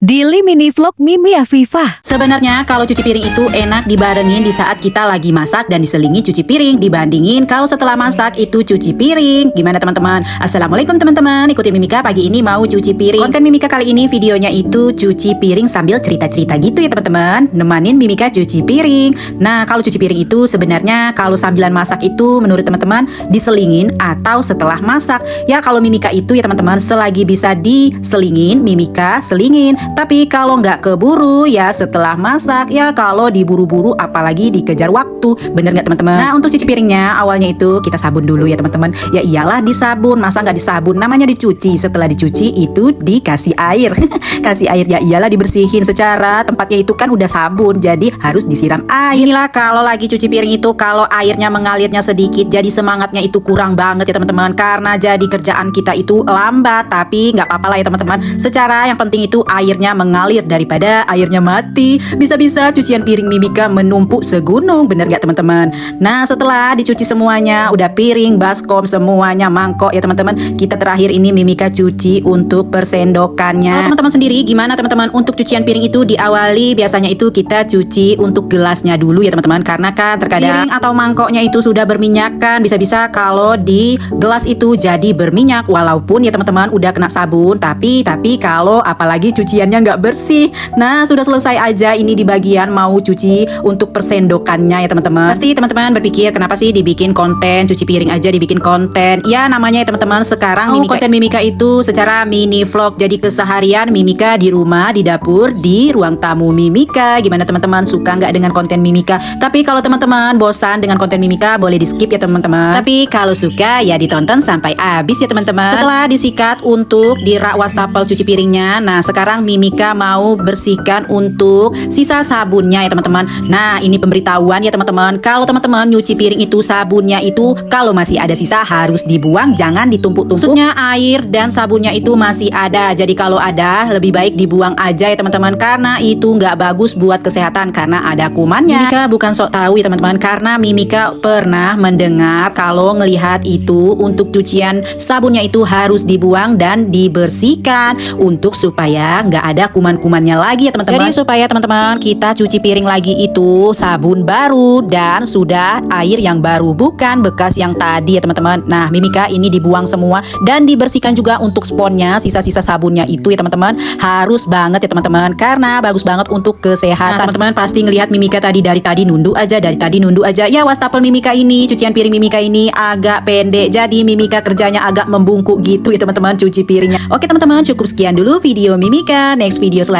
Daily mini vlog Mimi Afifah. Sebenarnya kalau cuci piring itu enak dibarengin di saat kita lagi masak dan diselingi cuci piring dibandingin kalau setelah masak itu cuci piring. Gimana teman-teman? Assalamualaikum teman-teman. Ikutin Mimika pagi ini mau cuci piring. Konten Mimika kali ini videonya itu cuci piring sambil cerita-cerita gitu ya teman-teman. Nemanin Mimika cuci piring. Nah, kalau cuci piring itu sebenarnya kalau sambilan masak itu menurut teman-teman diselingin atau setelah masak. Ya kalau Mimika itu ya teman-teman selagi bisa diselingin, Mimika selingin. Tapi kalau nggak keburu ya setelah masak, ya kalau diburu-buru apalagi dikejar waktu. Bener nggak teman-teman? Nah untuk cuci piringnya awalnya itu kita sabun dulu ya teman-teman. Ya iyalah disabun, masa nggak disabun? Namanya dicuci. Setelah dicuci itu dikasih air. Kasih air ya iyalah dibersihin secara tempatnya itu kan udah sabun, jadi harus disiram air. Inilah kalau lagi cuci piring itu kalau airnya mengalirnya sedikit jadi semangatnya itu kurang banget ya teman-teman. Karena jadi kerjaan kita itu lambat, tapi nggak apa-apa lah ya teman-teman. Secara yang penting itu airnya mengalir daripada airnya mati. Bisa-bisa cucian piring Mimika menumpuk segunung, bener gak teman-teman? Nah setelah dicuci semuanya, udah piring, baskom, semuanya mangkok ya teman-teman, kita terakhir ini Mimika cuci untuk persendokannya. Teman-teman sendiri gimana teman-teman untuk cucian piring itu? Diawali biasanya itu kita cuci untuk gelasnya dulu ya teman-teman, karena kan terkadang piring atau mangkoknya itu sudah berminyak kan, bisa-bisa kalau di gelas itu jadi berminyak walaupun ya teman-teman udah kena sabun, tapi kalau apalagi cuciannya nggak bersih. Nah sudah selesai aja ini di bagian mau cuci untuk persendokannya ya teman-teman. Pasti teman-teman berpikir kenapa sih dibikin konten cuci piring aja dibikin konten? Ya namanya ya teman-teman sekarang konten Mimika itu secara mini vlog, jadi keseharian Mimika di rumah, di dapur, di ruang tamu Mimika. Gimana teman-teman, suka nggak dengan konten Mimika? Tapi kalau teman-teman bosan dengan konten Mimika boleh di skip ya teman-teman. Tapi kalau suka ya ditonton sampai habis ya teman-teman. Setelah disikat untuk dirak wastafel cuci piringnya, nah sekarang Mimika mau bersihkan untuk sisa sabunnya ya teman-teman. Nah ini pemberitahuan ya teman-teman, kalau teman-teman nyuci piring itu sabunnya itu kalau masih ada sisa harus dibuang, jangan ditumpuk-tumpuk. Maksudnya air dan sabunnya itu masih ada, jadi kalau ada lebih baik dibuang aja ya teman-teman, karena itu nggak bagus buat kesehatan karena ada kumannya. Mimika bukan sok tahu ya teman-teman, karena Mimika pernah mendengar kalau ngelihat itu untuk cucian sabunnya itu harus dibuang dan dibersihkan untuk supaya nggak ada kuman-kumannya lagi ya teman-teman. Jadi supaya teman-teman kita cuci piring lagi itu sabun baru dan sudah air yang baru, bukan bekas yang tadi ya teman-teman. Nah Mimika ini dibuang semua dan dibersihkan juga untuk sponnya, sisa-sisa sabunnya itu ya teman-teman. Harus banget ya teman-teman, karena bagus banget untuk kesehatan. Nah teman-teman pasti ngelihat Mimika tadi dari tadi nunduk aja. Ya wastafel Mimika ini, cucian piring Mimika ini agak pendek, jadi Mimika kerjanya agak membungkuk gitu ya teman-teman cuci piringnya. Oke teman-teman, cukup sekian dulu video Mimika. Next video selanjutnya